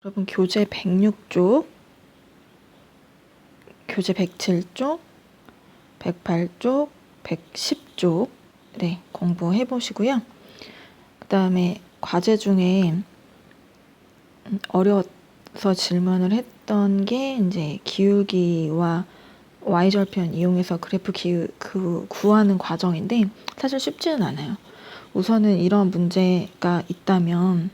여러분 교재 106쪽, 교재 107쪽, 108쪽, 110쪽 네, 공부해 보시고요. 그 다음에 과제 중에 어려워서 질문을 했던 게 이제 기울기와 y절편 이용해서 그래프 구하는 과정인데 사실 쉽지는 않아요. 우선은 이런 문제가 있다면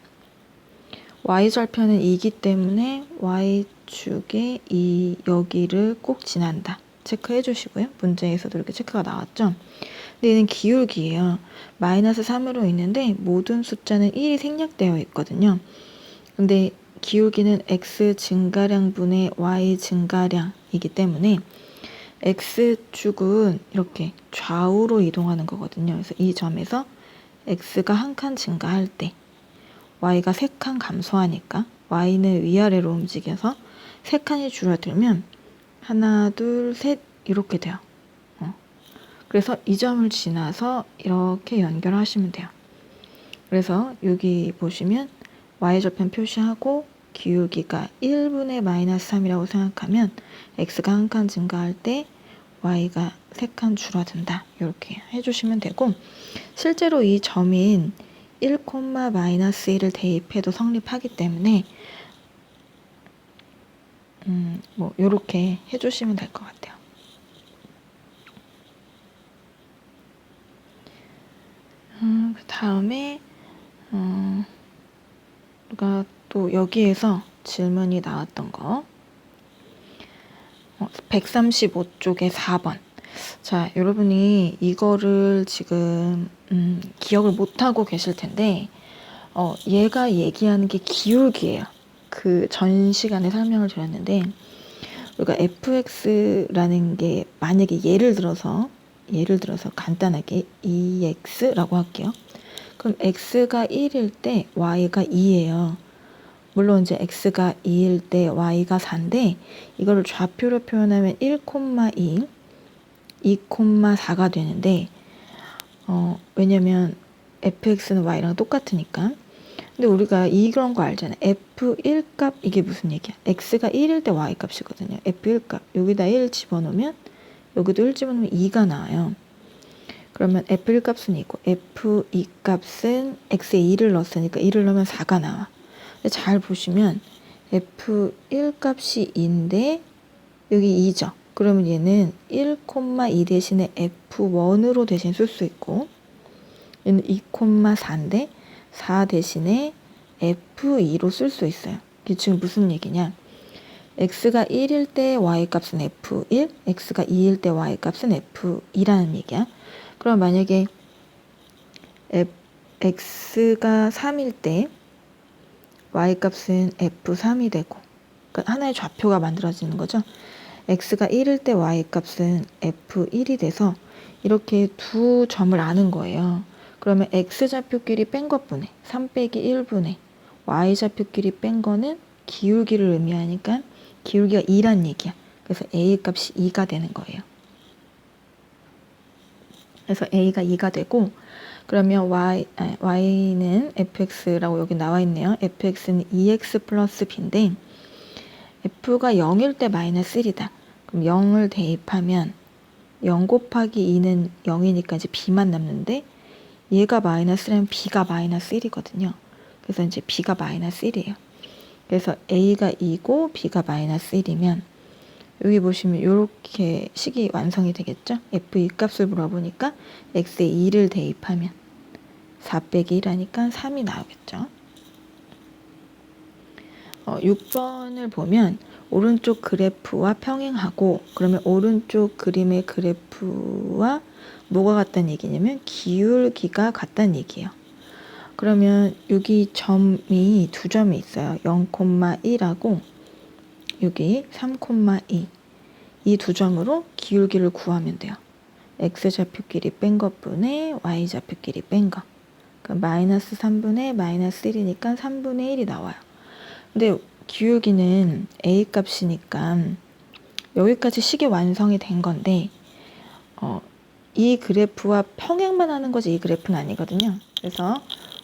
y절편은 2이기 때문에 y축의 이 여기를 꼭 지난다. 체크해 주시고요. 문제에서도 이렇게 체크가 나왔죠. 근데 얘는 기울기예요. 마이너스 3으로 있는데 모든 숫자는 1이 생략되어 있거든요. 근데 기울기는 x 증가량분의 y 증가량이기 때문에 x축은 이렇게 좌우로 이동하는 거거든요. 그래서 이 점에서 x가 한 칸 증가할 때 y가 3칸 감소하니까 y는 위아래로 움직여서 3칸이 줄어들면 하나, 둘, 셋 이렇게 돼요. 그래서 이 점을 지나서 이렇게 연결하시면 돼요. 그래서 여기 보시면 y절편 표시하고 기울기가 1분의 마이너스 3이라고 생각하면 x가 한 칸 증가할 때 y가 3칸 줄어든다. 이렇게 해주시면 되고 실제로 이 점인 1, 마이너스 1을 대입해도 성립하기 때문에 뭐 이렇게 해주시면 될 것 같아요. 그 다음에 우리가 또 여기에서 질문이 나왔던 거 135쪽에 4번. 자, 여러분이 이거를 지금 기억을 못하고 계실 텐데 얘가 얘기하는 게 기울기예요. 그 전 시간에 설명을 드렸는데 우리가 fx라는 게 만약에 예를 들어서 간단하게 2x라고 할게요. 그럼 x가 1일 때 y가 2예요. 물론 이제 x가 2일 때 y가 4인데 이거를 좌표로 표현하면 1, 2, 4가 되는데 왜냐면 fx는 y랑 똑같으니까. 근데 우리가 이런 거 알잖아요. f1 값 이게 무슨 얘기야? x가 1일 때 y 값이거든요. f1 값 여기다 1 집어넣으면 여기도 1 집어넣으면 2가 나와요. 그러면 f1 값은 2고 f2 값은 x에 2를 넣었으니까 2를 넣으면 4가 나와. 근데 잘 보시면 f1 값이 2인데 여기 2죠. 그러면 얘는 1, 2 대신에 f1으로 대신 쓸 수 있고 얘는 2, 4인데 4 대신에 f2로 쓸 수 있어요. 이게 지금 무슨 얘기냐? x가 1일 때 y값은 f1, x가 2일 때 y값은 f2라는 얘기야. 그럼 만약에 x가 3일 때 y값은 f3이 되고 그러니까 하나의 좌표가 만들어지는 거죠. x가 1일 때 y값은 f1이 돼서 이렇게 두 점을 아는 거예요. 그러면 x좌표끼리 뺀 것분의 3 빼기 1분의 y좌표끼리 뺀 거는 기울기를 의미하니까 기울기가 2란 얘기야. 그래서 a 값이 2가 되는 거예요. 그래서 a가 2가 되고 그러면 y는 fx라고 여기 나와 있네요. fx는 2x 플러스 b인데 f가 0일 때 마이너스 1이다. 그럼 0을 대입하면 0 곱하기 2는 0이니까 이제 b만 남는데 얘가 마이너스라면 b가 마이너스 1이거든요. 그래서 이제 b가 마이너스 1이에요. 그래서 a가 2고 b가 마이너스 1이면 여기 보시면 이렇게 식이 완성이 되겠죠. f2 값을 물어보니까 x에 2를 대입하면 4 빼기 1하니까 3이 나오겠죠. 6번을 보면 오른쪽 그래프와 평행하고 그러면 오른쪽 그림의 그래프와 뭐가 같다는 얘기냐면 기울기가 같다는 얘기예요. 그러면 여기 점이 두 점이 있어요. 0,1하고 여기 3,2 이 두 점으로 기울기를 구하면 돼요. x좌표끼리 뺀 것분의 y좌표끼리 뺀 거. 그러니까 마이너스 3분의 마이너스 1이니까 3분의 1이 나와요. 근데 기울기는 a 값이니까 여기까지 식이 완성이 된 건데 이 그래프와 평행만 하는 거지 이 그래프는 아니거든요. 그래서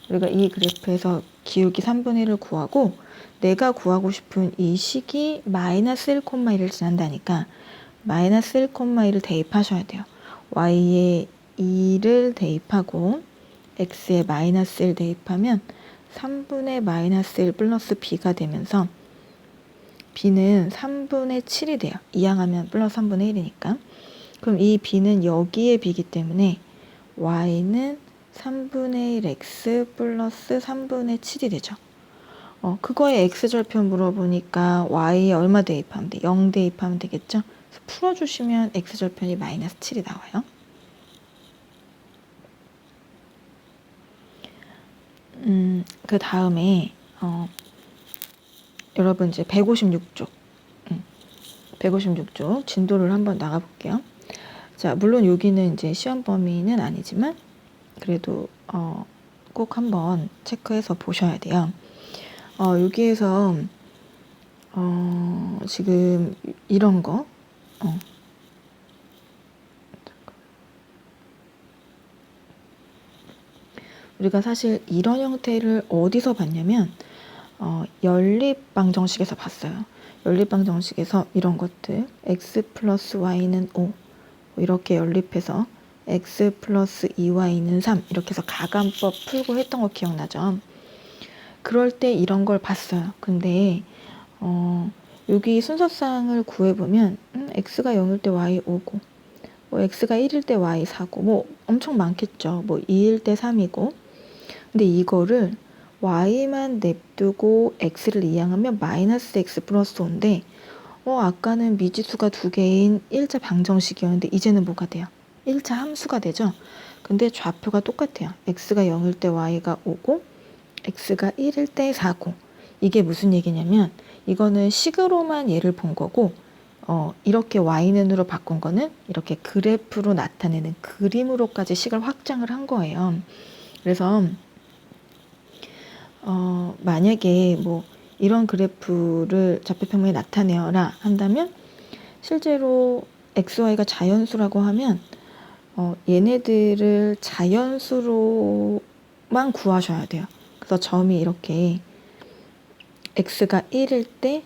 우리가 이 그래프에서 기울기 3분의 1을 구하고 내가 구하고 싶은 이 식이 마이너스 1,1을 지난다니까 마이너스 1,1을 대입하셔야 돼요. y에 2를 대입하고 x에 마이너스 1 대입하면 3분의 마이너스 1 플러스 b가 되면서 b는 3분의 7이 돼요. 이항하면 플러스 3분의 1이니까. 그럼 이 b는 여기에 b이기 때문에 y는 3분의 1 x 플러스 3분의 7이 되죠. 그거에 x절편 물어보니까 y에 얼마 대입하면 돼? 0 대입하면 되겠죠? 그래서 풀어주시면 x절편이 마이너스 7이 나와요. 그 다음에 여러분 이제 156쪽 156쪽 진도를 한번 나가볼게요. 자, 물론 여기는 이제 시험 범위는 아니지만 그래도 꼭 한번 체크해서 보셔야 돼요. 여기에서 지금 이런 거 우리가 사실 이런 형태를 어디서 봤냐면 연립방정식에서 봤어요. 연립방정식에서 이런 것들 x 플러스 y는 5 이렇게 연립해서 x 플러스 2y는 3 이렇게 해서 가감법 풀고 했던 거 기억나죠? 그럴 때 이런 걸 봤어요. 근데 여기 순서상을 구해보면 x가 0일 때 y 5고 뭐 x가 1일 때 y 4고 뭐 엄청 많겠죠. 뭐 2일 때 3이고 근데 이거를 y만 냅두고 x를 이항하면 마이너스 x 플러스 5인데 아까는 미지수가 두 개인 1차 방정식이었는데 이제는 뭐가 돼요? 1차 함수가 되죠? 근데 좌표가 똑같아요. x가 0일 때 y가 5고 x가 1일 때 4고 이게 무슨 얘기냐면 이거는 식으로만 얘를 본 거고 이렇게 y는으로 바꾼 거는 이렇게 그래프로 나타내는 그림으로까지 식을 확장을 한 거예요. 그래서 만약에 뭐 이런 그래프를 좌표평면에 나타내어라 한다면 실제로 xy가 자연수라고 하면 얘네들을 자연수로만 구하셔야 돼요. 그래서 점이 이렇게 x가 1일 때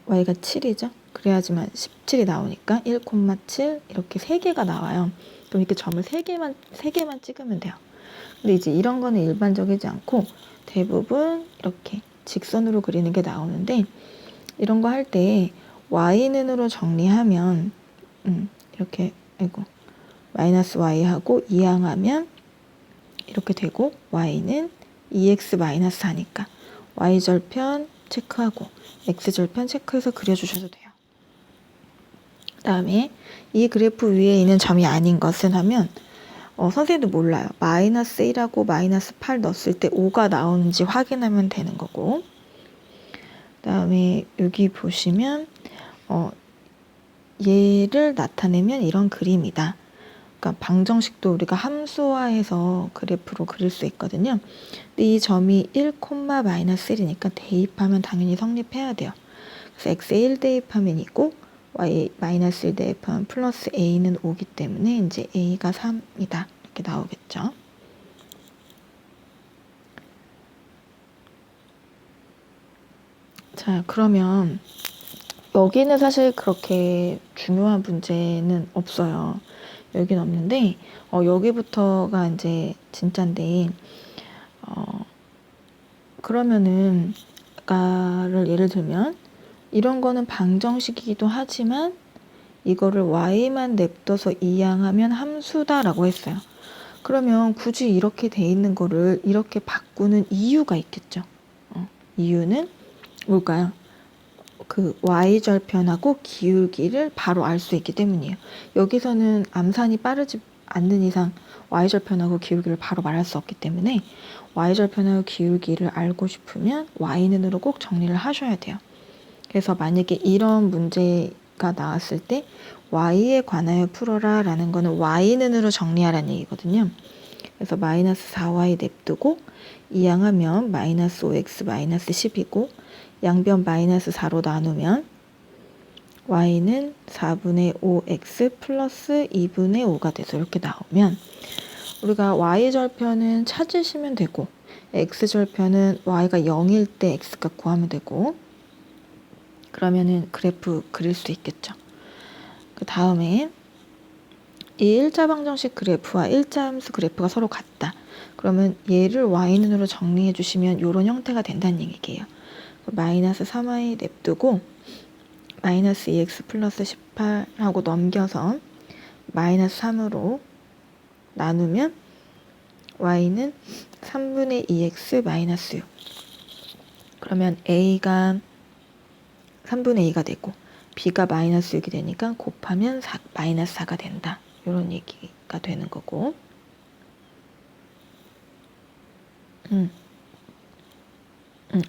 y가 7이죠. 그래야지만 17이 나오니까 1,7 이렇게 3개가 나와요. 그럼 이렇게 점을 3개만 찍으면 돼요. 근데 이제 이런 거는 일반적이지 않고 대부분 이렇게 직선으로 그리는 게 나오는데 이런 거 할 때 y는으로 정리하면 이렇게 마이너스 y하고 이항하면 이렇게 되고 y는 2x 마이너스 4니까 y절편 체크하고 x절편 체크해서 그려주셔도 돼요. 그 다음에 이 그래프 위에 있는 점이 아닌 것은 하면 선생님도 몰라요. 마이너스 1하고 마이너스 8 넣었을 때 5가 나오는지 확인하면 되는 거고 그 다음에 여기 보시면 얘를 나타내면 이런 그림이다. 그러니까 방정식도 우리가 함수화해서 그래프로 그릴 수 있거든요. 근데 이 점이 1, 마이너스 1이니까 대입하면 당연히 성립해야 돼요. 그래서 x에 1 대입하면 2고 y 마이너스 1 대입하면 플러스 a는 5기 때문에 이제 a가 3이다. 이렇게 나오겠죠. 자, 그러면 여기는 사실 그렇게 중요한 문제는 없어요. 여기는 없는데 여기부터가 이제 진짜인데 그러면은 아까를 예를 들면 이런 거는 방정식이기도 하지만 이거를 y만 냅둬서 이항하면 함수다라고 했어요. 그러면 굳이 이렇게 돼 있는 거를 이렇게 바꾸는 이유가 있겠죠. 이유는 뭘까요? 그 y절편하고 기울기를 바로 알 수 있기 때문이에요. 여기서는 암산이 빠르지 않는 이상 y절편하고 기울기를 바로 말할 수 없기 때문에 y절편하고 기울기를 알고 싶으면 y는으로 꼭 정리를 하셔야 돼요. 그래서 만약에 이런 문제가 나왔을 때 y에 관하여 풀어라 라는 거는 y는으로 정리하라는 얘기거든요. 그래서 마이너스 4y 냅두고 이항하면 마이너스 5x 마이너스 10이고 양변 마이너스 4로 나누면 y는 4분의 5x 플러스 2분의 5가 돼서 이렇게 나오면 우리가 y절편은 찾으시면 되고 x절편은 y가 0일 때 x값 구하면 되고, 그러면은 그래프 그릴 수 있겠죠. 그 다음에 이 일자방정식 그래프와 일자함수 그래프가 서로 같다. 그러면 얘를 y눈으로 정리해 주시면 이런 형태가 된다는 얘기예요. 마이너스 3y 냅두고 마이너스 2x 플러스 18하고 넘겨서 마이너스 3으로 나누면 y는 3분의 2x 마이너스 6. 그러면 a가 3분의 2가 되고 b가 마이너스 6이 되니까 곱하면 마이너스 4가 된다. 이런 얘기가 되는 거고.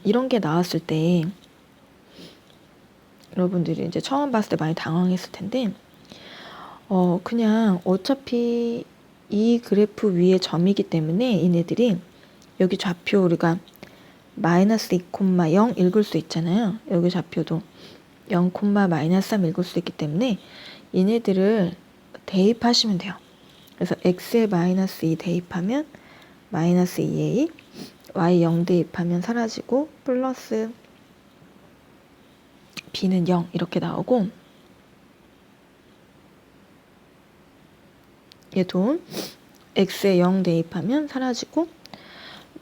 이런 게 나왔을 때 여러분들이 이제 처음 봤을 때 많이 당황했을 텐데, 그냥 어차피 이 그래프 위에 점이기 때문에 얘네들이 여기 좌표 우리가 마이너스 2,0 읽을 수 있잖아요. 여기 좌표도 0, 마이너스 3 읽을 수 있기 때문에 얘네들을 대입하시면 돼요. 그래서 x에 마이너스 2 대입하면 마이너스 2a, y 0 대입하면 사라지고 플러스 b는 0 이렇게 나오고, 얘도 x에 0 대입하면 사라지고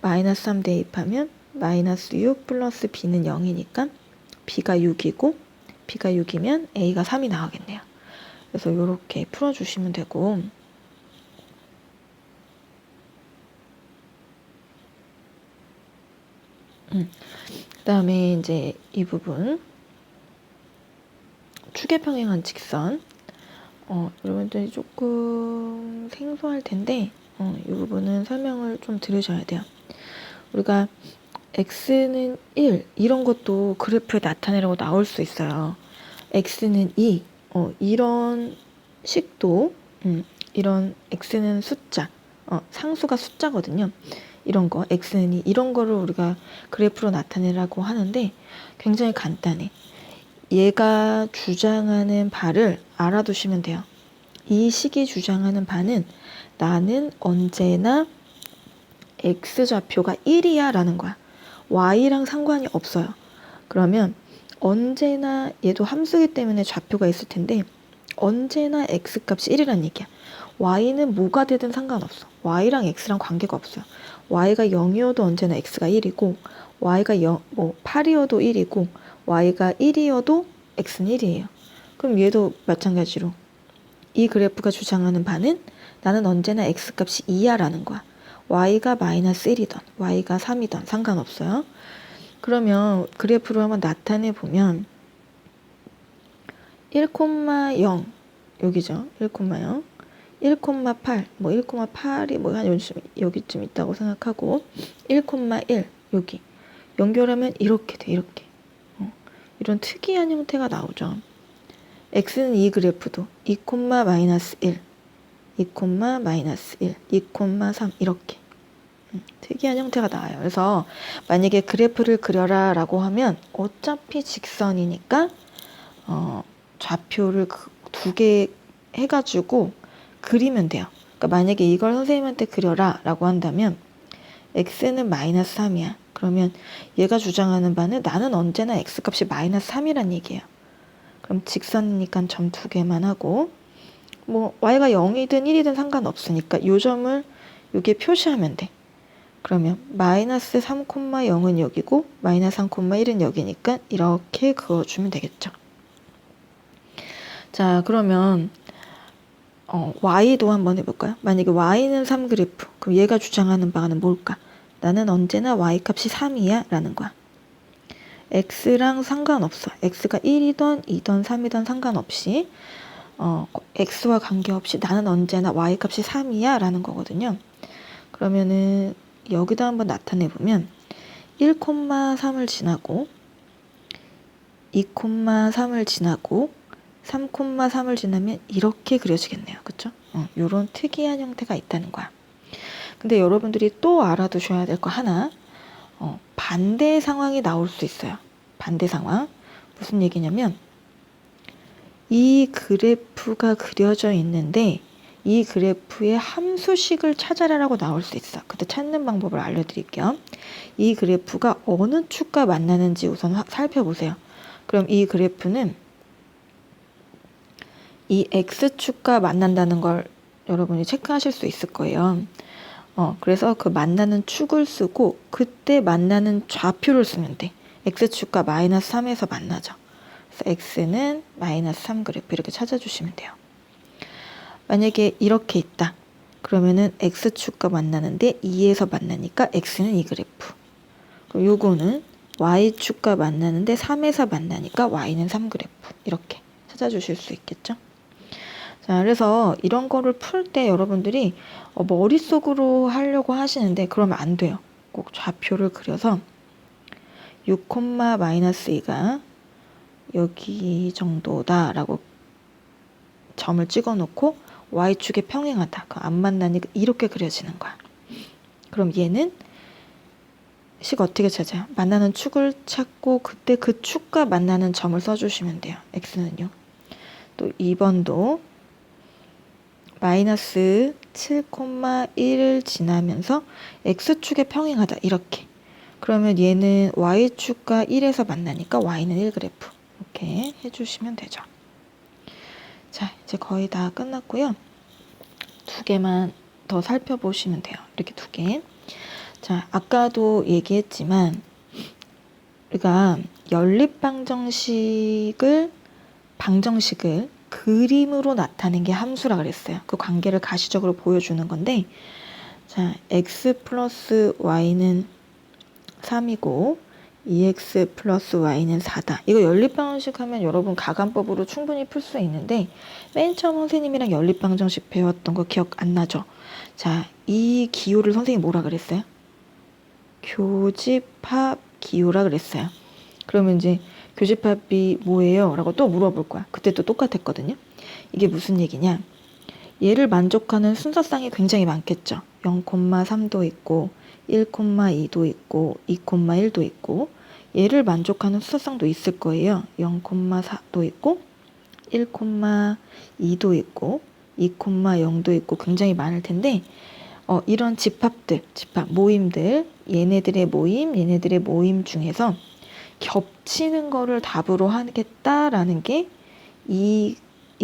마이너스 3 대입하면 마이너스 6 플러스 b는 0이니까 b가 6이고 b가 6이면 a가 3이 나오겠네요. 그래서 이렇게 풀어주시면 되고, 그 다음에 이제 이 부분 축의 평행한 직선, 여러분들이 조금 생소할 텐데 이 부분은 설명을 좀 들으셔야 돼요. 우리가 x는 1 이런 것도 그래프에 나타내라고 나올 수 있어요. x는 2 이런 식도 이런 x는 숫자, 상수가 숫자거든요. 이런 거 x는 2 이런 거를 우리가 그래프로 나타내라고 하는데 굉장히 간단해. 얘가 주장하는 바를 알아두시면 돼요. 이 식이 주장하는 바는 나는 언제나 x좌표가 1이야 라는 거야. y랑 상관이 없어요. 그러면 언제나 얘도 함수이기 때문에 좌표가 있을 텐데 언제나 x값이 1이란 얘기야. y는 뭐가 되든 상관없어. y랑 x랑 관계가 없어요. y가 0이어도 언제나 x가 1이고 y가 8이어도 1이고 y가 1이어도 x는 1이에요. 그럼 얘도 마찬가지로 이 그래프가 주장하는 바는 나는 언제나 x값이 2야 라는 거야. y가 마이너스 1이던 y가 3이던 상관없어요. 그러면 그래프로 한번 나타내 보면 1,0 여기죠. 1,0 1,8 1,8이 한 여기쯤 있다고 생각하고 1,1 여기 연결하면 이렇게 돼. 이렇게 이런 특이한 형태가 나오죠. x는 이 그래프도 2, 마이너스 1 2, 마이너스 1 2, 3 이렇게 특이한 형태가 나와요. 그래서 만약에 그래프를 그려라 라고 하면 어차피 직선이니까 좌표를 두 개 해가지고 그리면 돼요. 그러니까 만약에 이걸 선생님한테 그려라 라고 한다면 x는 마이너스 3이야. 그러면 얘가 주장하는 바는 나는 언제나 x값이 마이너스 3이란 얘기예요. 그럼 직선이니까 점 두 개만 하고 y가 0이든 1이든 상관없으니까 이 점을 여기에 표시하면 돼. 그러면 마이너스 3,0은 여기고 마이너스 3,1은 여기니까 이렇게 그어주면 되겠죠. 자, 그러면 y도 한번 해볼까요? 만약에 y는 3 그래프, 그럼 얘가 주장하는 바는 뭘까? 나는 언제나 y값이 3이야 라는 거야. x랑 상관없어. x가 1이던 2던 3이던 상관없이 x와 관계없이 나는 언제나 y값이 3이야 라는 거거든요. 그러면은 여기다 한번 나타내 보면 1,3을 지나고 2,3을 지나고 3,3을 지나면 이렇게 그려지겠네요. 그쵸? 요런 특이한 형태가 있다는 거야. 근데 여러분들이 또 알아두셔야 될 거 하나, 반대 상황이 나올 수 있어요. 반대 상황. 무슨 얘기냐면 이 그래프가 그려져 있는데 이 그래프의 함수식을 찾아라라고 나올 수 있어. 그때 찾는 방법을 알려드릴게요. 이 그래프가 어느 축과 만나는지 우선 살펴보세요. 그럼 이 그래프는 이 X축과 만난다는 걸 여러분이 체크하실 수 있을 거예요. 그래서 그 만나는 축을 쓰고 그때 만나는 좌표를 쓰면 돼. X축과 마이너스 3에서 만나죠. 그래서 X는 마이너스 3 그래프 이렇게 찾아주시면 돼요. 만약에 이렇게 있다. 그러면은 X축과 만나는데 2에서 만나니까 X는 이 그래프. 그럼 요거는 Y축과 만나는데 3에서 만나니까 Y는 3 그래프. 이렇게 찾아주실 수 있겠죠? 자, 그래서 이런 거를 풀 때 여러분들이 머릿속으로 하려고 하시는데 그러면 안 돼요. 꼭 좌표를 그려서 6, 마이너스 2가 여기 정도다 라고 점을 찍어 놓고 Y축에 평행하다. 안 만나니까 이렇게 그려지는 거야. 그럼 얘는 식 어떻게 찾아요? 만나는 축을 찾고 그때 그 축과 만나는 점을 써주시면 돼요. X는요. 또 2번도 마이너스 7,1을 지나면서 X축에 평행하다. 이렇게. 그러면 얘는 Y축과 1에서 만나니까 Y는 1 그래프. 이렇게 해주시면 되죠. 자, 이제 거의 다 끝났고요. 2개만 더 살펴보시면 돼요. 이렇게 2개. 자, 아까도 얘기했지만 우리가 연립방정식을 그림으로 나타낸 게 함수라 그랬어요. 그 관계를 가시적으로 보여주는 건데, 자, x 플러스 y는 3이고 2x 플러스 y는 4다. 이거 연립방정식 하면 여러분 가간법으로 충분히 풀 수 있는데 맨 처음 선생님이랑 연립방정식 배웠던 거 기억 안 나죠? 자, 이 기호를 선생님이 뭐라 그랬어요? 교집합 기호라 그랬어요. 그러면 이제 교집합이 뭐예요? 라고 또 물어볼 거야. 그때 또 똑같았거든요. 이게 무슨 얘기냐? 얘를 만족하는 순서쌍이 굉장히 많겠죠. 0,3도 있고 1,2도 있고 2,1도 있고 얘를 만족하는 순서쌍도 있을 거예요. 0,4도 있고 1,2도 있고 2,0도 있고 굉장히 많을 텐데 이런 집합들, 모임들, 얘네들의 모임 중에서 겹치는 거를 답으로 하겠다라는 게 이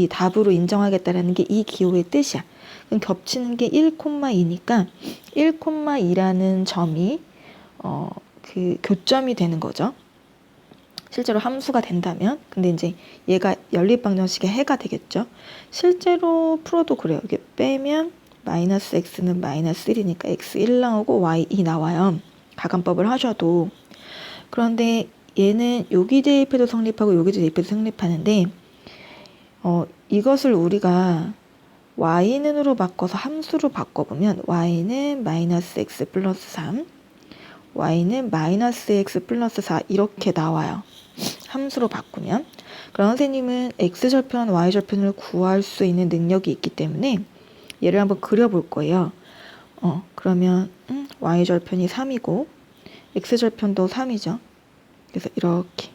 답으로 인정하겠다라는 게 이 기호의 뜻이야. 그럼 겹치는 게 1,2니까 1,2라는 점이 그 교점이 되는 거죠. 실제로 함수가 된다면. 근데 이제 얘가 연립방정식의 해가 되겠죠. 실제로 풀어도 그래요. 이게 빼면 마이너스 x는 마이너스 1이니까 x 1 나오고 y 2 나와요. 가간법을 하셔도. 그런데 얘는 여기 대입해도 성립하고 여기 대입해도 성립하는데 이것을 우리가 y는으로 바꿔서 함수로 바꿔보면 y는 마이너스 x 플러스 3 y는 마이너스 x 플러스 4 이렇게 나와요. 함수로 바꾸면. 그럼 선생님은 x절편, y절편을 구할 수 있는 능력이 있기 때문에 얘를 한번 그려볼 거예요. 그러면 y절편이 3이고 x절편도 3이죠. 그래서 이렇게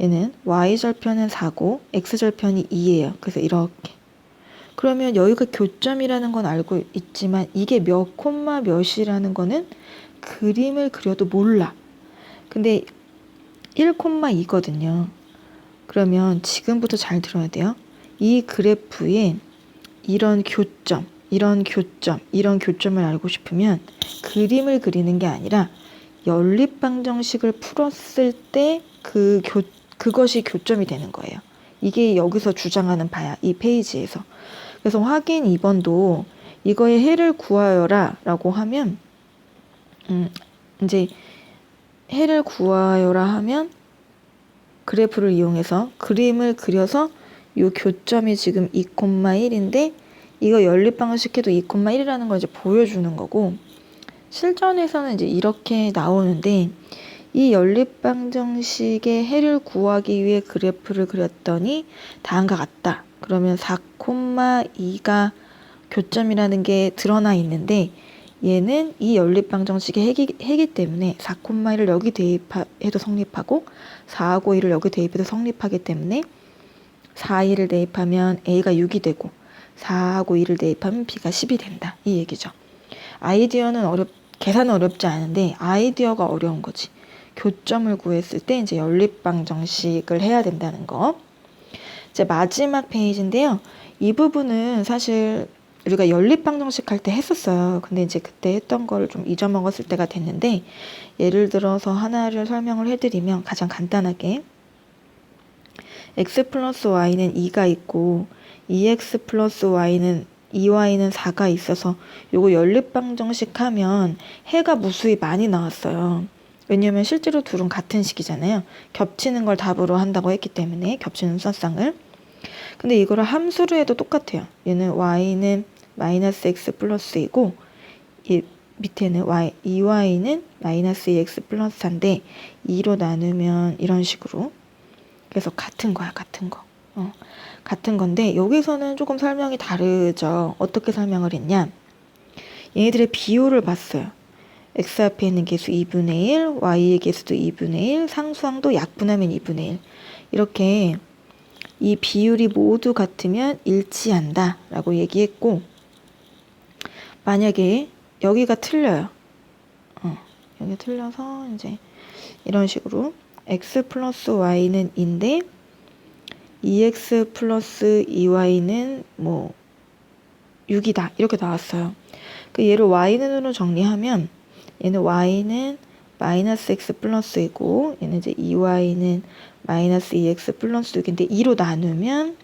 얘는 y절편은 4고 x절편이 2예요. 그래서 이렇게. 그러면 여기가 교점이라는 건 알고 있지만 이게 몇 콤마 몇이라는 거는 그림을 그려도 몰라. 근데 1,2거든요. 그러면 지금부터 잘 들어야 돼요. 이 그래프에 이런 교점을 알고 싶으면 그림을 그리는 게 아니라 연립방정식을 풀었을 때 그것이 교점이 되는 거예요. 이게 여기서 주장하는 바야. 이 페이지에서. 그래서 확인 2번도 이거의 해를 구하여라 라고 하면 이제 해를 구하여라 하면 그래프를 이용해서 그림을 그려서 이 교점이 지금 2,1인데 이거 연립방정식해도 2,1이라는 걸 이제 보여주는 거고, 실전에서는 이제 이렇게 나오는데 이 연립방정식의 해를 구하기 위해 그래프를 그렸더니 다음과 같다. 그러면 4,2가 교점이라는 게 드러나 있는데 얘는 이 연립방정식의 해기 때문에 4,1을 여기 대입해도 성립하고 4하고 2를 여기 대입해도 성립하기 때문에 4, 2를 대입하면 a가 6이 되고 4하고 2를 대입하면 B가 10이 된다. 이 얘기죠. 아이디어는 계산은 어렵지 않은데 아이디어가 어려운 거지. 교점을 구했을 때 이제 연립방정식을 해야 된다는 거. 이제 마지막 페이지인데요. 이 부분은 사실 우리가 연립방정식 할 때 했었어요. 근데 이제 그때 했던 거를 좀 잊어먹었을 때가 됐는데, 예를 들어서 하나를 설명을 해드리면 가장 간단하게 x 플러스 y는 2가 있고 2x 플러스 y는 2y는 4가 있어서 요거 연립방정식 하면 해가 무수히 많이 나왔어요. 왜냐면 실제로 둘은 같은 식이잖아요. 겹치는 걸 답으로 한다고 했기 때문에, 겹치는 수학상을. 근데 이거를 함수로 해도 똑같아요. 얘는 y는 마이너스 x 플러스이고 이 밑에는 2y는 마이너스 2x 플러스 4인데 2로 나누면 이런 식으로. 그래서 같은 거야, 같은 거. 같은 건데 여기서는 조금 설명이 다르죠. 어떻게 설명을 했냐. 얘네들의 비율을 봤어요. x 앞에 있는 개수 2분의 1, y의 개수도 2분의 1, 상수항도 약분하면 2분의 1. 이렇게 이 비율이 모두 같으면 일치한다 라고 얘기했고, 만약에 여기가 틀려요. 여기 틀려서 이제 이런 식으로 x 플러스 y는 2인데 2x 플러스 2y는 뭐 6이다 이렇게 나왔어요. 그 얘를 y는으로 정리하면 얘는 y는 마이너스 x 플러스이고 얘는 이제 2y는 마이너스 2x 플러스 6인데 2로 나누면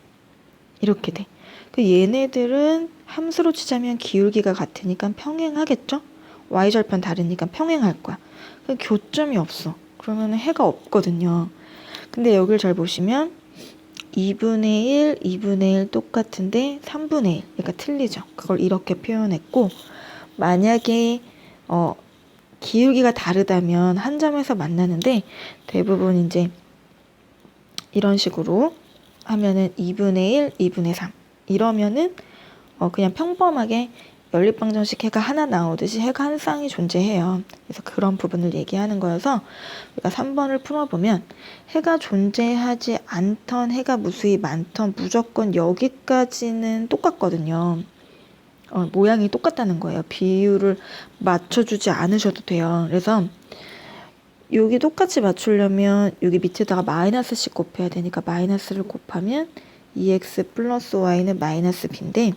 이렇게 돼. 그 얘네들은 함수로 치자면 기울기가 같으니까 평행하겠죠? y절편 다르니까 평행할 거야. 그 교점이 없어. 그러면 해가 없거든요. 근데 여기를 잘 보시면 2분의 1, 2분의 1 똑같은데 3분의 1, 그러니까 틀리죠. 그걸 이렇게 표현했고, 만약에 기울기가 다르다면 한 점에서 만나는데 대부분 이제 이런 식으로 하면은 2분의 1, 2분의 3 이러면은 그냥 평범하게 연립방정식 해가 하나 나오듯이 해가 한 쌍이 존재해요. 그래서 그런 부분을 얘기하는 거여서 우리가 3번을 풀어보면 해가 존재하지 않던 해가 무수히 많던 무조건 여기까지는 똑같거든요. 모양이 똑같다는 거예요. 비율을 맞춰주지 않으셔도 돼요. 그래서 여기 똑같이 맞추려면 여기 밑에다가 마이너스씩 곱해야 되니까 마이너스를 곱하면 2x 플러스 y는 마이너스 b인데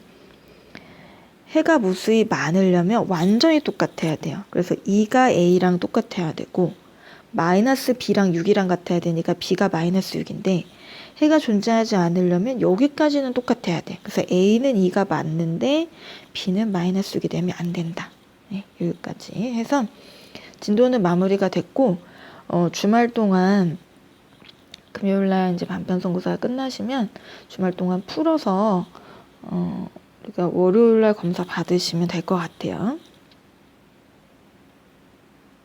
해가 무수히 많으려면 완전히 똑같아야 돼요. 그래서 2가 a랑 똑같아야 되고 마이너스 b랑 6이랑 같아야 되니까 b가 마이너스 6인데 해가 존재하지 않으려면 여기까지는 똑같아야 돼. 그래서 a는 2가 맞는데 b는 마이너스 6이 되면 안 된다. 네, 여기까지 해서 진도는 마무리가 됐고 주말 동안 금요일날 이제 반편성구사가 끝나시면 주말 동안 풀어서 그러니까 월요일날 검사 받으시면 될 것 같아요.